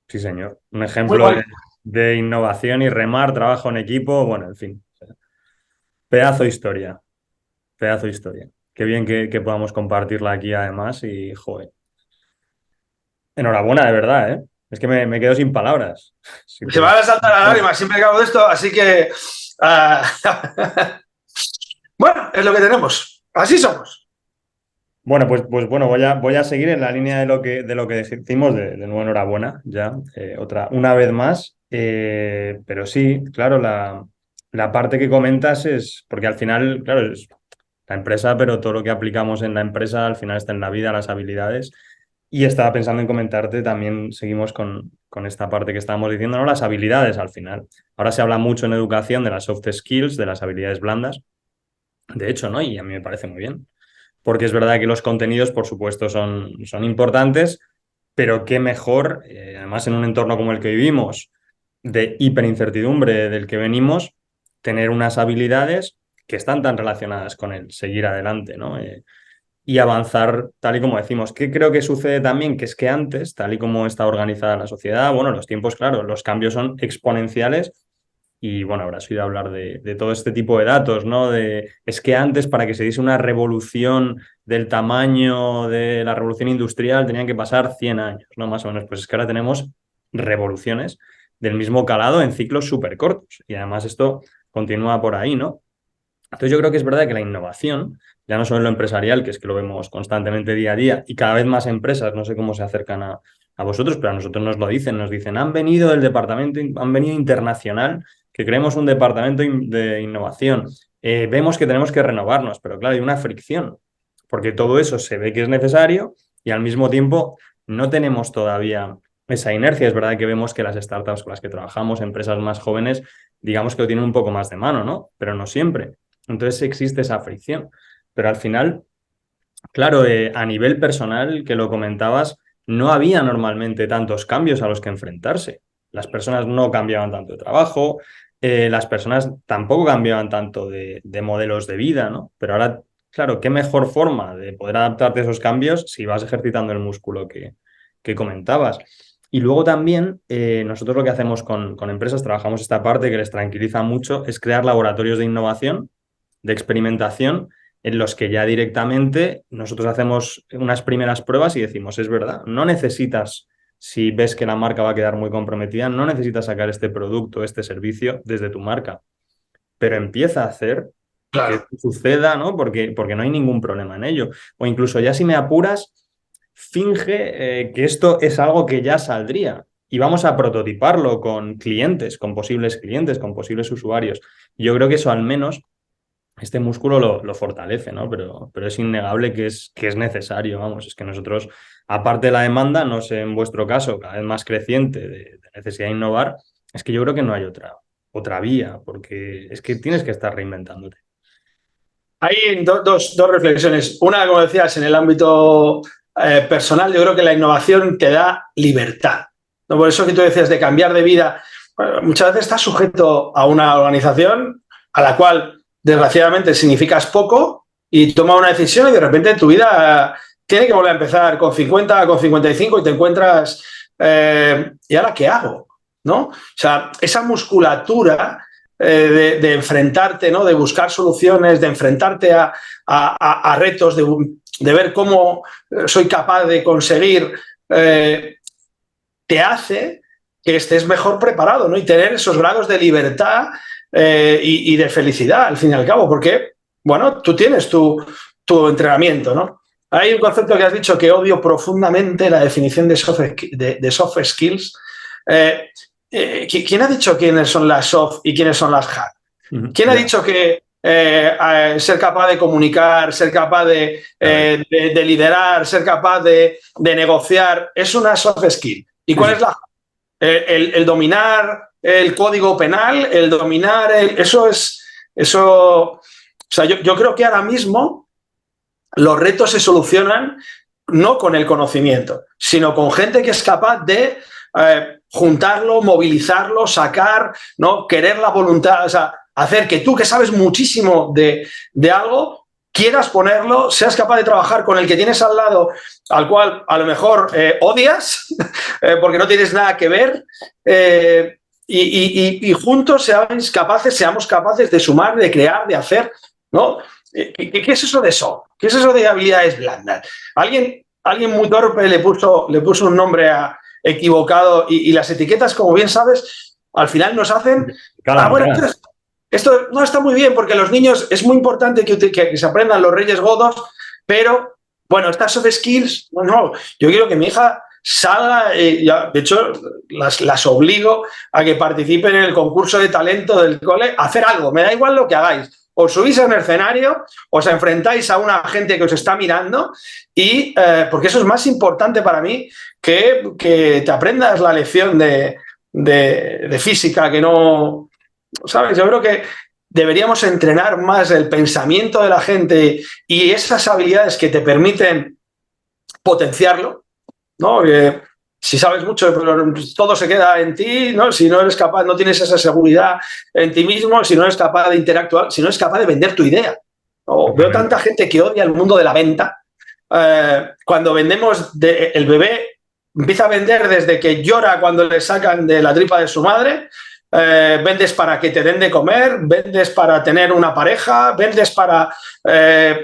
Sí, señor. Un Muy ejemplo guay. de innovación y remar, trabajo en equipo, bueno, en fin. Pedazo de historia. pedazo de historia. Qué bien que podamos compartirla aquí además y, joder, enhorabuena de verdad, ¿eh? Es que me quedo sin palabras. Sí, Se me van a saltar las lágrimas siempre que hago de esto, así que... bueno, es lo que tenemos. Así somos. Bueno, pues bueno, voy a seguir en la línea de lo que decimos, de nuevo enhorabuena, ya, una vez más. Pero sí, claro, la parte que comentas es, porque al final, claro, es la empresa, pero todo lo que aplicamos en la empresa al final está en la vida, las habilidades. Y estaba pensando en comentarte, también seguimos con esta parte que estábamos diciendo, ¿no? Las habilidades al final. Ahora se habla mucho en educación de las soft skills, de las habilidades blandas, de hecho, ¿no? Y a mí me parece muy bien porque es verdad que los contenidos, por supuesto, son importantes, pero qué mejor, además en un entorno como el que vivimos, de hiperincertidumbre del que venimos, tener unas habilidades que están tan relacionadas con el seguir adelante, ¿no? Y avanzar tal y como decimos. ¿Qué creo que sucede también? Que es que antes, tal y como está organizada la sociedad, bueno, los tiempos, claro, los cambios son exponenciales y bueno, habrás oído hablar de todo este tipo de datos, ¿no? Es que antes, para que se diese una revolución del tamaño de la revolución industrial, tenían que pasar 100 años, ¿no? Más o menos. Pues es que ahora tenemos revoluciones del mismo calado en ciclos súper cortos. Y además esto continúa por ahí, ¿no? Entonces yo creo que es verdad que la innovación, ya no solo en lo empresarial, que es que lo vemos constantemente día a día, y cada vez más empresas, no sé cómo se acercan a vosotros, pero a nosotros nos dicen, han venido del departamento, han venido internacional, que creemos un departamento de innovación. Vemos que tenemos que renovarnos, pero claro, hay una fricción, porque todo eso se ve que es necesario y al mismo tiempo no tenemos todavía esa inercia. Es verdad que vemos que las startups con las que trabajamos, empresas más jóvenes, digamos que lo tienen un poco más de mano, ¿no? Pero no siempre. Entonces existe esa fricción. Pero al final, claro, a nivel personal, que lo comentabas, no había normalmente tantos cambios a los que enfrentarse. Las personas no cambiaban tanto de trabajo, las personas tampoco cambiaban tanto de modelos de vida, ¿no? Pero ahora, claro, qué mejor forma de poder adaptarte a esos cambios si vas ejercitando el músculo que comentabas. Y luego también nosotros lo que hacemos con empresas, trabajamos esta parte que les tranquiliza mucho, es crear laboratorios de innovación, de experimentación, en los que ya directamente nosotros hacemos unas primeras pruebas y decimos, es verdad, no necesitas, si ves que la marca va a quedar muy comprometida, no necesitas sacar este producto, este servicio desde tu marca, pero empieza a hacer que Claro. suceda, ¿no? Porque no hay ningún problema en ello. O incluso ya si me apuras, finge que esto es algo que ya saldría. Y vamos a prototiparlo con clientes, con posibles usuarios. Yo creo que eso al menos este músculo lo fortalece, ¿no? Pero es innegable que es necesario, vamos, es que nosotros, aparte de la demanda, no sé, en vuestro caso, cada vez más creciente de necesidad de innovar, es que yo creo que no hay otra vía, porque es que tienes que estar reinventándote. Hay dos reflexiones. Una, como decías, en el ámbito personal, yo creo que la innovación te da libertad. ¿No? Por eso que tú decías de cambiar de vida, bueno, muchas veces estás sujeto a una organización a la cual, desgraciadamente, significas poco y toma una decisión y de repente tu vida tiene que volver a empezar con 50, con 55 y te encuentras, ¿y ahora qué hago? ¿No? O sea, esa musculatura de enfrentarte, ¿no? De buscar soluciones, de enfrentarte a retos, de ver cómo soy capaz de conseguir, te hace que estés mejor preparado, ¿no? Y tener esos grados de libertad y de felicidad, al fin y al cabo, porque, bueno, tú tienes tu entrenamiento, ¿no? Hay un concepto que has dicho que odio profundamente, la definición de soft skills. ¿Quién ha dicho quiénes son las soft y quiénes son las hard? ¿Quién ha dicho que ser capaz de comunicar, ser capaz de liderar, ser capaz de negociar es una soft skill? ¿Y cuál es la hard? El dominar el código penal, el dominar eso es... O sea, yo creo que ahora mismo los retos se solucionan no con el conocimiento, sino con gente que es capaz de juntarlo, movilizarlo, sacar, ¿no? Querer la voluntad, o sea, hacer que tú, que sabes muchísimo de algo, quieras ponerlo, seas capaz de trabajar con el que tienes al lado, al cual a lo mejor odias, porque no tienes nada que ver, y juntos seamos capaces de sumar, de crear, de hacer, ¿no? ¿Qué es eso de soft? ¿Qué es eso de habilidades blandas? Alguien muy torpe le puso un nombre equivocado y las etiquetas, como bien sabes, al final nos hacen... Calan, Bueno, calan. esto no está muy bien porque los niños es muy importante que se aprendan los reyes godos, pero bueno, estas soft skills, no, yo quiero que mi hija salga, de hecho, las obligo a que participen en el concurso de talento del cole, a hacer algo, me da igual lo que hagáis. Os subís en el escenario, os enfrentáis a una gente que os está mirando y porque eso es más importante para mí que te aprendas la lección de física, que no, ¿sabes? Yo creo que deberíamos entrenar más el pensamiento de la gente y esas habilidades que te permiten potenciarlo, ¿no? Si sabes mucho, pero todo se queda en ti, ¿no? Si no eres capaz, no tienes esa seguridad en ti mismo, si no eres capaz de interactuar, si no eres capaz de vender tu idea. ¿No? Veo tanta gente que odia el mundo de la venta. Cuando vendemos, el bebé empieza a vender desde que llora cuando le sacan de la tripa de su madre. Vendes para que te den de comer, vendes para tener una pareja, vendes para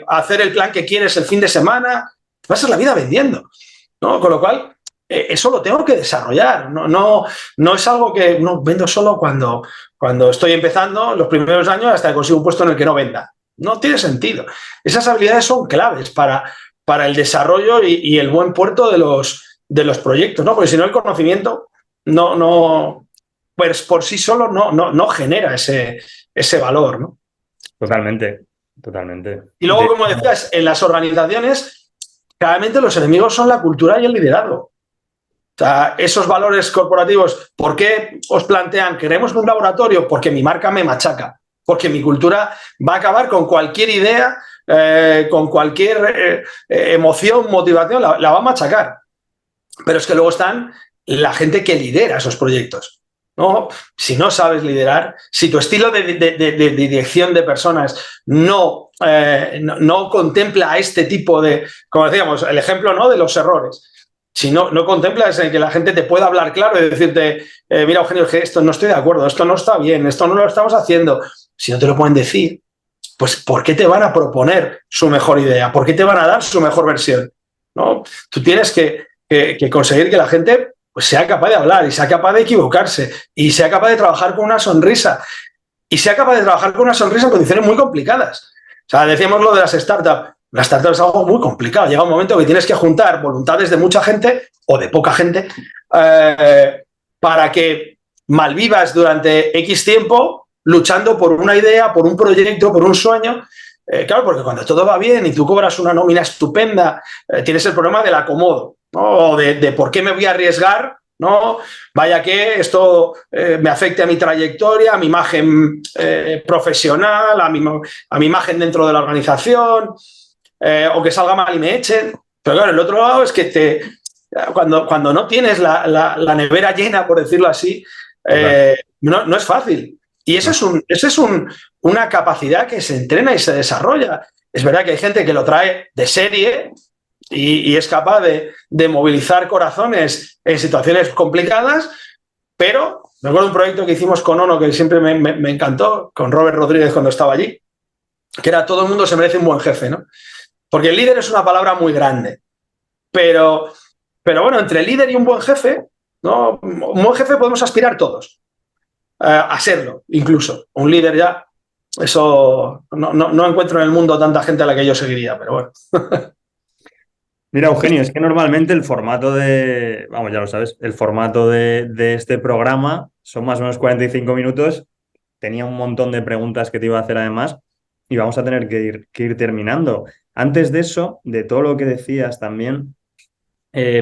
hacer el plan que quieres el fin de semana. Te pasas la vida vendiendo, ¿no? Con lo cual, eso lo tengo que desarrollar. No es algo que no vendo solo cuando estoy empezando, los primeros años, hasta que consigo un puesto en el que no venda. No tiene sentido. Esas habilidades son claves para el desarrollo y el buen puerto de los proyectos, ¿no? Porque si no, el conocimiento pues por sí solo no genera ese valor, ¿no? Totalmente, totalmente. Y luego, como decías, en las organizaciones, claramente los enemigos son la cultura y el liderazgo. O sea, esos valores corporativos, ¿por qué os plantean, queremos un laboratorio? Porque mi marca me machaca, porque mi cultura va a acabar con cualquier idea, con cualquier emoción, motivación, la va a machacar. Pero es que luego están la gente que lidera esos proyectos. ¿No? Si no sabes liderar, si tu estilo de dirección de personas no contempla a este tipo de, como decíamos, el ejemplo, ¿no?, de los errores. Si no contemplas que la gente te pueda hablar claro y decirte, mira, Eugenio, que esto no estoy de acuerdo, esto no está bien, esto no lo estamos haciendo. Si no te lo pueden decir, pues ¿por qué te van a proponer su mejor idea? ¿Por qué te van a dar su mejor versión? ¿No? Tú tienes que conseguir que la gente pues sea capaz de hablar y sea capaz de equivocarse y sea capaz de trabajar con una sonrisa y sea capaz de trabajar con una sonrisa en condiciones muy complicadas. O sea, decíamos lo de las startups. Las startups es algo muy complicado. Llega un momento que tienes que juntar voluntades de mucha gente o de poca gente para que malvivas durante X tiempo luchando por una idea, por un proyecto, por un sueño. Claro, porque cuando todo va bien y tú cobras una nómina estupenda, tienes el problema del acomodo, ¿no? De por qué me voy a arriesgar, ¿no? Vaya que esto me afecte a mi trayectoria, a mi imagen profesional, a mi imagen dentro de la organización, o que salga mal y me echen. Pero claro, el otro lado es que cuando no tienes la nevera llena, por decirlo así, no es fácil. Y eso es una capacidad que se entrena y se desarrolla. Es verdad que hay gente que lo trae de serie y es capaz de movilizar corazones en situaciones complicadas, pero me acuerdo de un proyecto que hicimos con ONO que siempre me encantó, con Robert Rodríguez cuando estaba allí, que era todo el mundo se merece un buen jefe, ¿no? Porque el líder es una palabra muy grande, pero bueno, entre el líder y un buen jefe, ¿no? Un buen jefe podemos aspirar todos a serlo, incluso. Un líder ya, eso no encuentro en el mundo tanta gente a la que yo seguiría, pero bueno. Mira, Eugenio, es que normalmente el formato vamos, ya lo sabes, el formato de este programa son más o menos 45 minutos. Tenía un montón de preguntas que te iba a hacer además y vamos a tener que ir terminando. Antes de eso, de todo lo que decías también,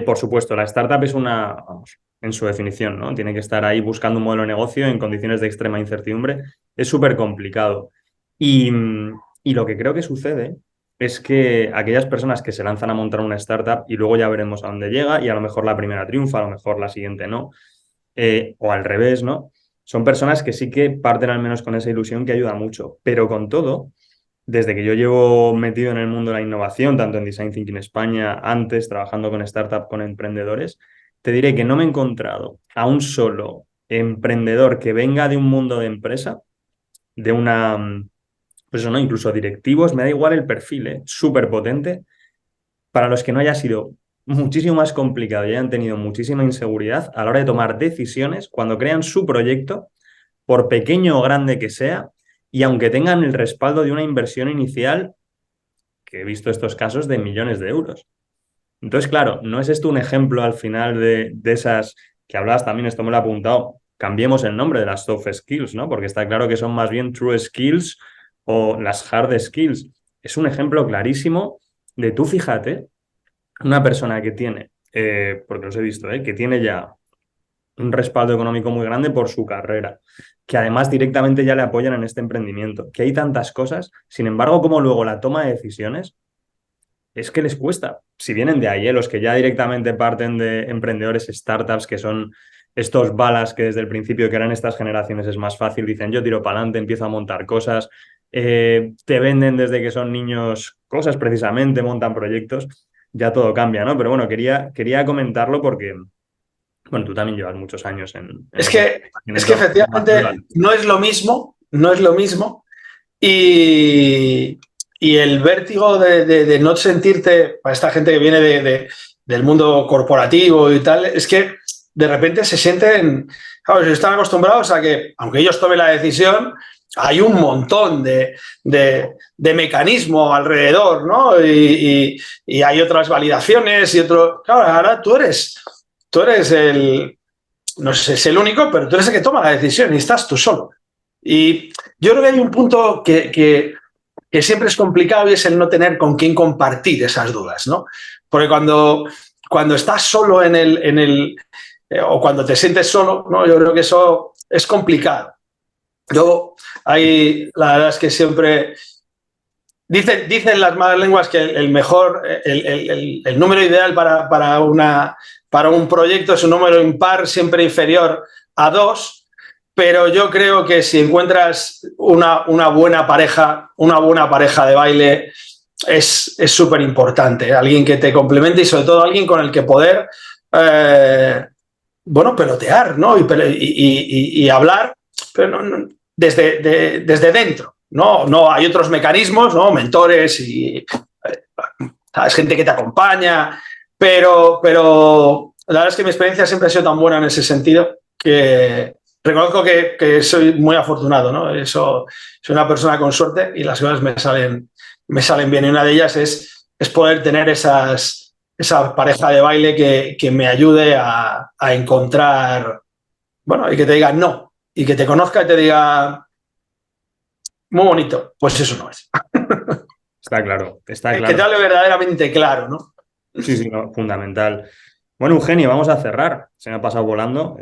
por supuesto, la startup es vamos, en su definición, ¿no? Tiene que estar ahí buscando un modelo de negocio en condiciones de extrema incertidumbre. Es súper complicado. Y lo que creo que sucede es que aquellas personas que se lanzan a montar una startup y luego ya veremos a dónde llega y a lo mejor la primera triunfa, a lo mejor la siguiente no, o al revés, ¿no? Son personas que sí que parten al menos con esa ilusión que ayuda mucho, pero con todo, desde que yo llevo metido en el mundo de la innovación, tanto en Design Thinking España, antes trabajando con startup, con emprendedores, te diré que no me he encontrado a un solo emprendedor que venga de un mundo de empresa, de una pues eso, ¿no? Incluso directivos, me da igual el perfil, ¿eh? Súper potente, para los que no haya sido muchísimo más complicado y hayan tenido muchísima inseguridad a la hora de tomar decisiones cuando crean su proyecto, por pequeño o grande que sea, y aunque tengan el respaldo de una inversión inicial, que he visto estos casos de millones de euros. Entonces, claro, ¿no es esto un ejemplo al final de esas que hablabas también, esto me lo he apuntado, cambiemos el nombre de las soft skills, ¿no? Porque está claro que son más bien true skills o las hard skills. Es un ejemplo clarísimo de tú, fíjate, una persona que tiene, porque los he visto, que tiene ya un respaldo económico muy grande por su carrera, que además directamente ya le apoyan en este emprendimiento, que hay tantas cosas, sin embargo, como luego la toma de decisiones es que les cuesta. Si vienen de ahí, los que ya directamente parten de emprendedores, startups, que son estos balas que desde el principio, que eran estas generaciones, es más fácil, dicen yo tiro para adelante, empiezo a montar cosas, te venden desde que son niños cosas precisamente, montan proyectos, ya todo cambia, ¿no? Pero bueno, quería comentarlo porque, bueno, tú también llevas muchos años en Es ese que, es que entorno internacional. efectivamente no es lo mismo, no es lo mismo. Y, y el vértigo de no sentirte, para esta gente que viene del mundo corporativo y tal, es que de repente se sienten, claro, están acostumbrados a que, aunque ellos tomen la decisión, hay un montón de mecanismo alrededor, ¿no? Y hay otras validaciones y otro. Claro, ahora tú eres no sé si es el único, pero tú eres el que toma la decisión y estás tú solo. Y yo creo que hay un punto que siempre es complicado y es el no tener con quién compartir esas dudas, ¿no? Porque cuando estás solo o cuando te sientes solo, ¿no? Yo creo que eso es complicado. La verdad es que siempre dicen las malas lenguas que el número ideal para un proyecto es un número impar siempre inferior a 2. Pero yo creo que si encuentras una buena pareja de baile, es súper importante. Alguien que te complemente y sobre todo alguien con el que poder, pelotear, ¿no? Y hablar, pero desde dentro. No hay otros mecanismos, ¿no? Mentores y ¿sabes? Gente que te acompaña, pero la verdad es que mi experiencia siempre ha sido tan buena en ese sentido que reconozco que soy muy afortunado, ¿no? Soy una persona con suerte y las cosas me salen bien. Y una de ellas es poder tener esa pareja de baile que me ayude a encontrar, bueno, y que te diga no, y que te conozca y te diga, muy bonito, pues eso no es. Está claro, está Que te claro. hable verdaderamente claro, ¿no? Sí, sí, no, fundamental. Bueno, Eugenio, vamos a cerrar. Se me ha pasado volando.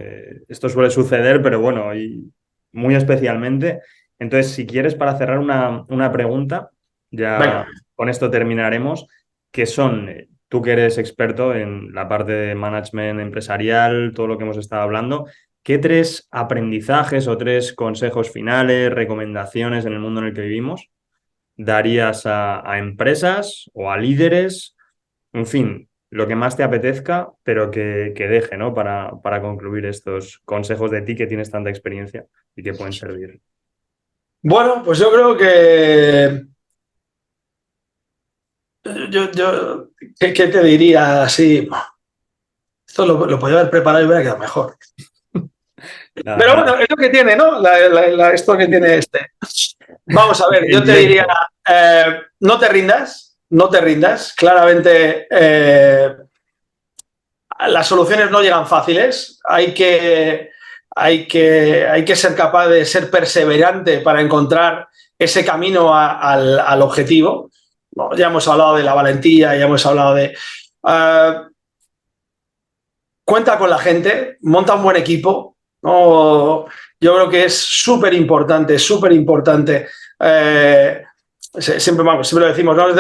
Esto suele suceder, pero bueno, y muy especialmente. Entonces, si quieres, para cerrar una pregunta, ya Venga. con esto terminaremos, que son, tú que eres experto en la parte de management empresarial, todo lo que hemos estado hablando, ¿qué 3 aprendizajes o 3 consejos finales, recomendaciones en el mundo en el que vivimos darías a empresas o a líderes? En fin, lo que más te apetezca, pero que deje, ¿no? Para concluir estos consejos de ti que tienes tanta experiencia y que pueden servir. Bueno, pues yo creo que yo ¿qué te diría así? Esto lo podía haber preparado y hubiera quedado mejor. Nada, Pero nada. bueno, es lo que tiene, ¿no? Esto que tiene este. Vamos a ver, yo En te diría, directo. no te rindas, no te rindas. Claramente las soluciones no llegan fáciles. Hay que ser capaz de ser perseverante para encontrar ese camino al objetivo. ¿No? Ya hemos hablado de la valentía, ya hemos hablado de... cuenta con la gente, monta un buen equipo. ¿No? Yo creo que es súper importante, súper importante. Siempre lo decimos, ¿no? Es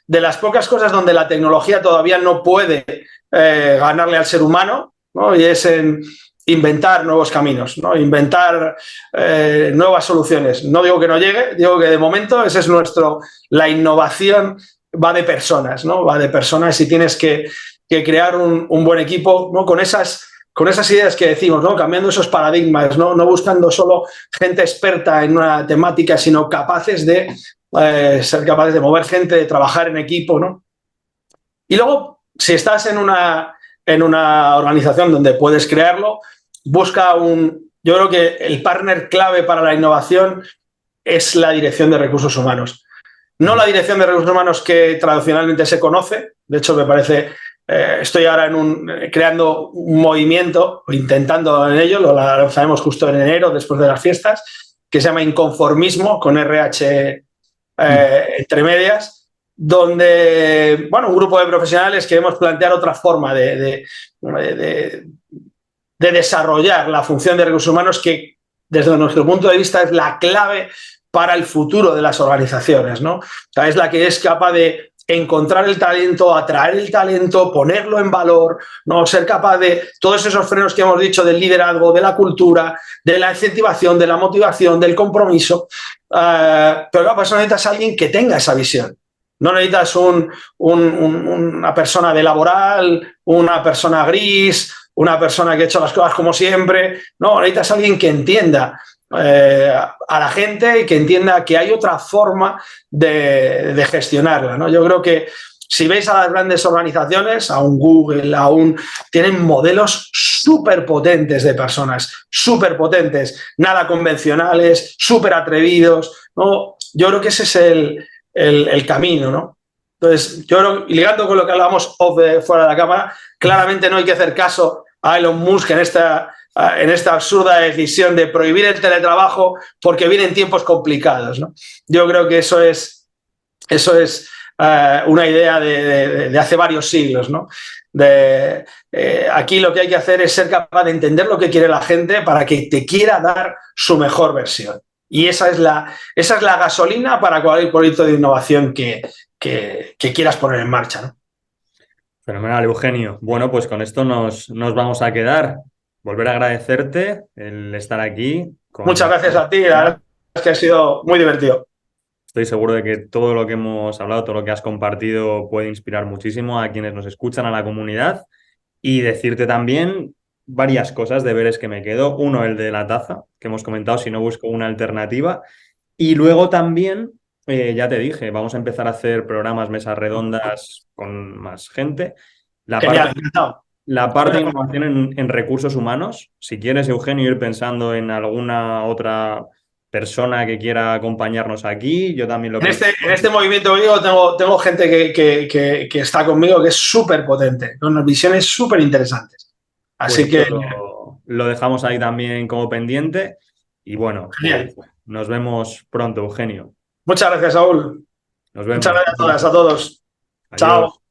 de las pocas cosas donde la tecnología todavía no puede ganarle al ser humano, ¿no? Y es en inventar nuevos caminos, ¿no? Inventar nuevas soluciones. No digo que no llegue, digo que de momento ese es la innovación va de personas, ¿no? Va de personas y tienes que crear un buen equipo, ¿no? Con con esas ideas que decimos, ¿no? Cambiando esos paradigmas, ¿no? No buscando solo gente experta en una temática, sino capaces de ser capaces de mover gente, de trabajar en equipo, ¿no? Y luego, si estás en una organización donde puedes crearlo, busca yo creo que el partner clave para la innovación es la dirección de recursos humanos. No la dirección de recursos humanos que tradicionalmente se conoce, de hecho me parece, estoy ahora creando un movimiento, o intentando en ello, lo lanzaremos justo en enero, después de las fiestas, que se llama inconformismo, con RH entre medias, donde, bueno, un grupo de profesionales queremos plantear otra forma de desarrollar la función de recursos humanos que, desde nuestro punto de vista, es la clave para el futuro de las organizaciones, ¿no? O sea, es la que es capaz de encontrar el talento, atraer el talento, ponerlo en valor, ¿no? Ser capaz de todos esos frenos que hemos dicho del liderazgo, de la cultura, de la incentivación, de la motivación, del compromiso. Pero claro, para eso necesitas a alguien que tenga esa visión. No necesitas una persona de laboral, una persona gris, una persona que ha hecho las cosas como siempre. No, necesitas a alguien que entienda a la gente y que entienda que hay otra forma de gestionarla, ¿no? Yo creo que si veis a las grandes organizaciones, a un Google, tienen modelos súper potentes de personas, súper potentes, nada convencionales, súper atrevidos, ¿no? Yo creo que ese es el camino, ¿no? Entonces, yo creo, ligando con lo que hablábamos fuera de la cámara, claramente no hay que hacer caso a Elon Musk en esta absurda decisión de prohibir el teletrabajo porque vienen tiempos complicados, ¿no? Yo creo que eso es una idea de hace varios siglos, ¿no? Aquí lo que hay que hacer es ser capaz de entender lo que quiere la gente para que te quiera dar su mejor versión. Y esa es la gasolina para cualquier proyecto de innovación que quieras poner en marcha, ¿no? Fenomenal, Eugenio. Bueno, pues con esto nos vamos a quedar. Volver a agradecerte el estar aquí. Muchas gracias a ti, la verdad es que ha sido muy divertido. Estoy seguro de que todo lo que hemos hablado, todo lo que has compartido puede inspirar muchísimo a quienes nos escuchan, a la comunidad. Y decirte también varias cosas, deberes que me quedo. Uno, el de la taza, que hemos comentado, si no busco una alternativa. Y luego también, ya te dije, vamos a empezar a hacer programas, mesas redondas con más gente. Genial, encantado. La parte de innovación en recursos humanos, si quieres, Eugenio, ir pensando en alguna otra persona que quiera acompañarnos aquí, yo también lo En este movimiento tengo gente que está conmigo que es súper potente, con unas visiones súper interesantes. Así que lo dejamos ahí también como pendiente. Y bueno, pues nos vemos pronto, Eugenio. Muchas gracias, Saúl. Nos vemos. Muchas gracias a todas, a todos. Adiós. Chao.